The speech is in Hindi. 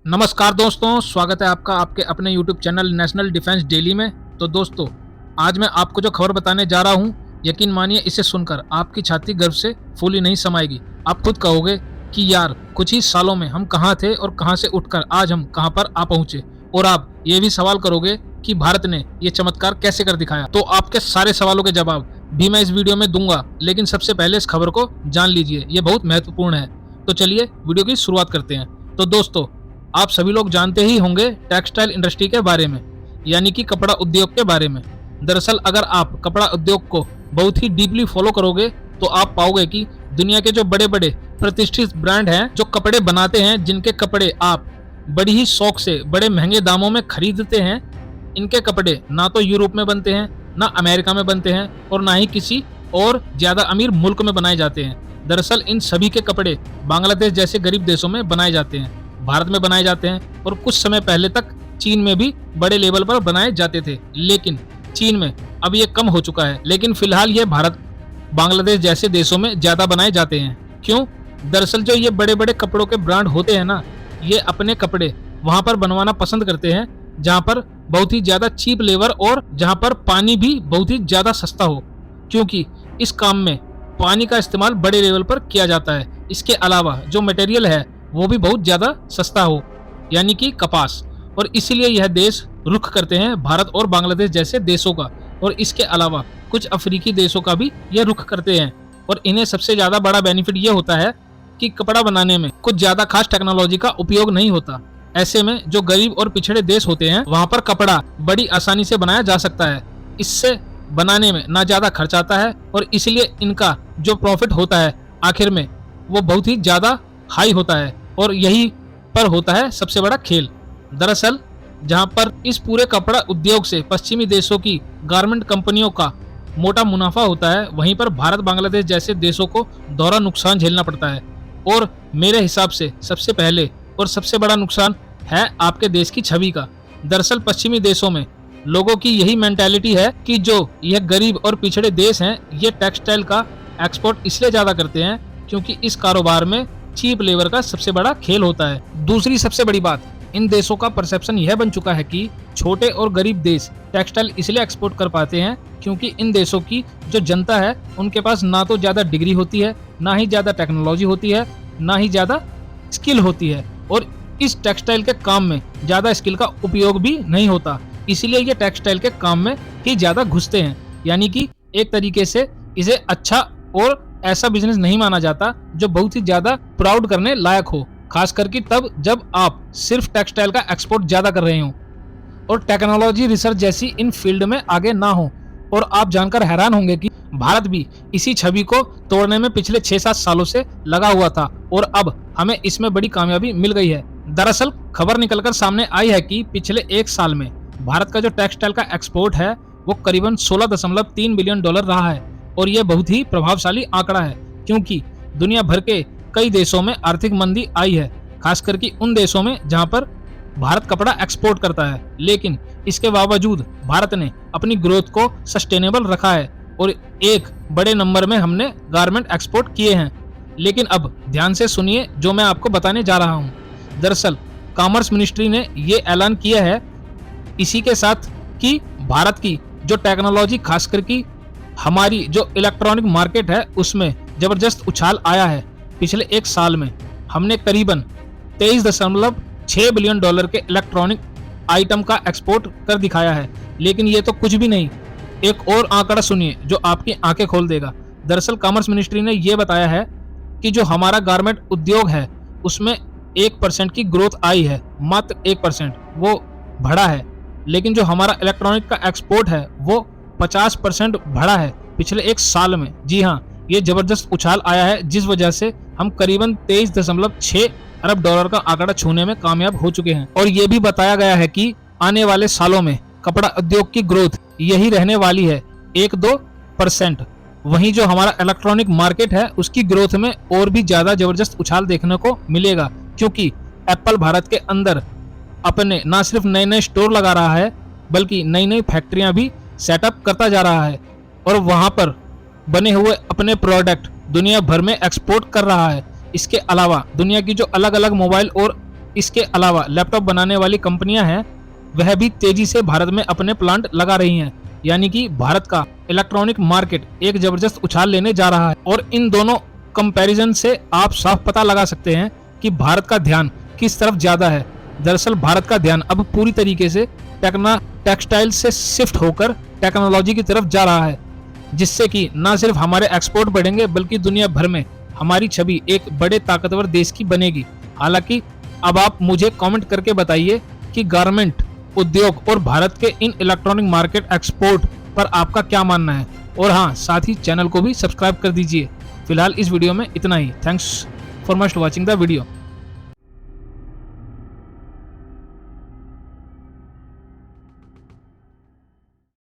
नमस्कार दोस्तों, स्वागत है आपका आपके अपने YouTube channel national defence daily में। तो दोस्तों, आज मैं आपको जो खबर बताने जा रहा हूं, यकीन मानिए इसे सुनकर आपकी छाती गर्व से फूली नहीं समाएगी। आप खुद कहोगे कि यार कुछ ही सालों में हम कहां थे और कहां से उठकर आज हम कहां पर आ पहुंचे। और आप ये भी सवाल करोगे कि भारत ने ये चमत्कार कैसे कर दिखाया। तो आपके सारे सवालों के जवाब भी मैं इस वीडियो में दूंगा, लेकिन सबसे पहले इस खबर को जान लीजिए, ये बहुत महत्वपूर्ण है। तो चलिए वीडियो की शुरुआत करते हैं। तो दोस्तों, आप सभी लोग जानते ही होंगे टेक्सटाइल इंडस्ट्री के बारे में, यानी कि कपड़ा उद्योग के बारे में। दरअसल अगर आप कपड़ा उद्योग को बहुत ही डीपली फॉलो करोगे तो आप पाओगे कि दुनिया के जो बड़े बड़े प्रतिष्ठित ब्रांड हैं जो कपड़े बनाते हैं, जिनके कपड़े आप बड़ी ही शौक से बड़े महंगे दामों में खरीदते हैं, इनके कपड़े ना तो यूरोप में बनते हैं, ना अमेरिका में बनते हैं और ना ही किसी और ज्यादा अमीर मुल्क में बनाए जाते हैं। दरअसल इन सभी के कपड़े बांग्लादेश जैसे गरीब देशों में बनाए जाते हैं, भारत में बनाए जाते हैं और कुछ समय पहले तक चीन में भी बड़े लेवल पर बनाए जाते थे, लेकिन चीन में अब ये कम हो चुका है। लेकिन फिलहाल ये भारत, बांग्लादेश जैसे देशों में ज्यादा बनाए जाते हैं। क्यों? दरअसल जो ये बड़े बड़े कपड़ों के ब्रांड होते हैं ना, ये अपने कपड़े वहां पर बनवाना पसंद करते हैं जहां पर बहुत ही ज्यादा चीप लेबर और जहां पर पानी भी बहुत ही ज्यादा सस्ता हो, क्योंकि इस काम में पानी का इस्तेमाल बड़े लेवल पर किया जाता है। इसके अलावा जो मटेरियल है वो भी बहुत ज्यादा सस्ता हो, यानी कि कपास। और इसीलिए यह देश रुख करते हैं भारत और बांग्लादेश जैसे देशों का, और इसके अलावा कुछ अफ्रीकी देशों का भी यह रुख करते हैं। और इन्हें सबसे ज्यादा बड़ा बेनिफिट ये होता है कि कपड़ा बनाने में कुछ ज्यादा खास टेक्नोलॉजी का उपयोग नहीं होता। ऐसे में जो गरीब और पिछड़े देश होते हैं वहाँ पर कपड़ा बड़ी आसानी से बनाया जा सकता है। इससे बनाने में ना ज्यादा खर्च आता है और इसलिए इनका जो प्रॉफिट होता है आखिर में वो बहुत ही ज्यादा हाई होता है, और यही पर होता है सबसे बड़ा खेल। दरअसल जहां पर इस पूरे कपड़ा उद्योग से पश्चिमी देशों की गारमेंट कंपनियों का मोटा मुनाफा होता है, वहीं पर भारत बांग्लादेश जैसे देशों को दोहरा नुकसान झेलना पड़ता है। और मेरे हिसाब से सबसे पहले और सबसे बड़ा नुकसान है आपके देश की छवि का। दरअसल पश्चिमी देशों में लोगों की यही मेंटालिटी है कि जो यह गरीब और पिछड़े देश हैं, ये टेक्सटाइल का एक्सपोर्ट इसलिए ज्यादा करते हैं क्योंकि इस कारोबार में चीप लेबर का सबसे बड़ा खेल होता है। दूसरी सबसे बड़ी बात, इन देशों का परसेप्शन यह बन चुका है कि छोटे और गरीब देश टेक्सटाइल इसलिए एक्सपोर्ट कर पाते हैं क्योंकि इन देशों की जो जनता है उनके पास ना तो ज्यादा डिग्री होती है, ना ही ज्यादा टेक्नोलॉजी होती है, ना ही ज्यादा स्किल होती है, और इस टेक्सटाइल के काम में ज्यादा स्किल का उपयोग भी नहीं होता। इसीलिए ये टेक्सटाइल के काम में ही ज्यादा घुसते हैं, यानी कि एक तरीके से इसे अच्छा और ऐसा बिजनेस नहीं माना जाता जो बहुत ही ज्यादा प्राउड करने लायक हो, खास करके तब जब आप सिर्फ टेक्सटाइल का एक्सपोर्ट ज्यादा कर रहे हो और टेक्नोलॉजी रिसर्च जैसी इन फील्ड में आगे ना हो। और आप जानकर हैरान होंगे कि भारत भी इसी छवि को तोड़ने में पिछले 6-7 सालों से लगा हुआ था और अब हमें इसमें बड़ी कामयाबी मिल गई है। दरअसल खबर निकलकर सामने आई है कि पिछले 1 साल में भारत का जो टेक्सटाइल का एक्सपोर्ट है वो करीबन $16.3 बिलियन रहा है, और यह बहुत ही प्रभावशाली आंकड़ा है क्योंकि दुनिया भर के कई देशों में आर्थिक मंदी आई है, खास करके उन देशों में जहां पर भारत कपड़ा एक्सपोर्ट करता है। लेकिन इसके बावजूद भारत ने अपनी ग्रोथ को सस्टेनेबल रखा है और एक बड़े नंबर में हमने गारमेंट एक्सपोर्ट किए हैं। लेकिन अब ध्यान से सुनिए जो मैं आपको बताने जा रहा हूँ। दरअसल कॉमर्स मिनिस्ट्री ने ये ऐलान किया है इसी के साथ कि भारत की जो टेक्नोलॉजी, खास करके हमारी जो इलेक्ट्रॉनिक मार्केट है, उसमें जबरदस्त उछाल आया है। पिछले 1 साल में हमने करीबन $23.6 बिलियन के इलेक्ट्रॉनिक आइटम का एक्सपोर्ट कर दिखाया है। लेकिन ये तो कुछ भी नहीं, एक और आंकड़ा सुनिए जो आपकी आंखें खोल देगा। दरअसल कॉमर्स मिनिस्ट्री ने यह बताया है कि जो हमारा गारमेंट उद्योग है उसमें 1% की ग्रोथ आई है, मात्र 1% वो बढ़ा है। लेकिन जो हमारा इलेक्ट्रॉनिक का एक्सपोर्ट है वो 50% बढ़ा है पिछले 1 साल में। जी हाँ, ये जबरदस्त उछाल आया है जिस वजह से हम करीबन $23.6 अरब का आंकड़ा छूने में कामयाब हो चुके हैं। और ये भी बताया गया है कि आने वाले सालों में कपड़ा उद्योग की ग्रोथ यही रहने वाली है, 1-2%। वहीं जो हमारा इलेक्ट्रॉनिक मार्केट है उसकी ग्रोथ में और भी ज्यादा जबरदस्त उछाल देखने को मिलेगा, क्योंकि एप्पल भारत के अंदर अपने ना सिर्फ नए नए स्टोर लगा रहा है बल्कि नई नई फैक्ट्रियां भी सेटअप करता जा रहा है और वहां पर बने हुए अपने प्रोडक्ट दुनिया भर में एक्सपोर्ट कर रहा है। इसके अलावा दुनिया की जो अलग अलग मोबाइल और इसके अलावा लैपटॉप बनाने वाली कंपनियां हैं वह भी तेजी से भारत में अपने प्लांट लगा रही हैं। यानी कि भारत का इलेक्ट्रॉनिक मार्केट एक जबरदस्त उछाल लेने जा रहा है और इन दोनों कंपैरिजन से आप साफ पता लगा सकते हैं कि भारत का ध्यान किस तरफ ज्यादा है। दरअसल भारत का ध्यान अब पूरी तरीके से टेक्सटाइल से शिफ्ट होकर टेक्नोलॉजी की तरफ जा रहा है, जिससे कि न सिर्फ हमारे एक्सपोर्ट बढ़ेंगे बल्कि दुनिया भर में हमारी छवि एक बड़े ताकतवर देश की बनेगी। हालांकि अब आप मुझे कमेंट करके बताइए कि गारमेंट उद्योग और भारत के इन इलेक्ट्रॉनिक मार्केट एक्सपोर्ट पर आपका क्या मानना है। और हाँ, साथ ही चैनल को भी सब्सक्राइब कर दीजिए। फिलहाल इस वीडियो में इतना ही। Thanks for must watching the video.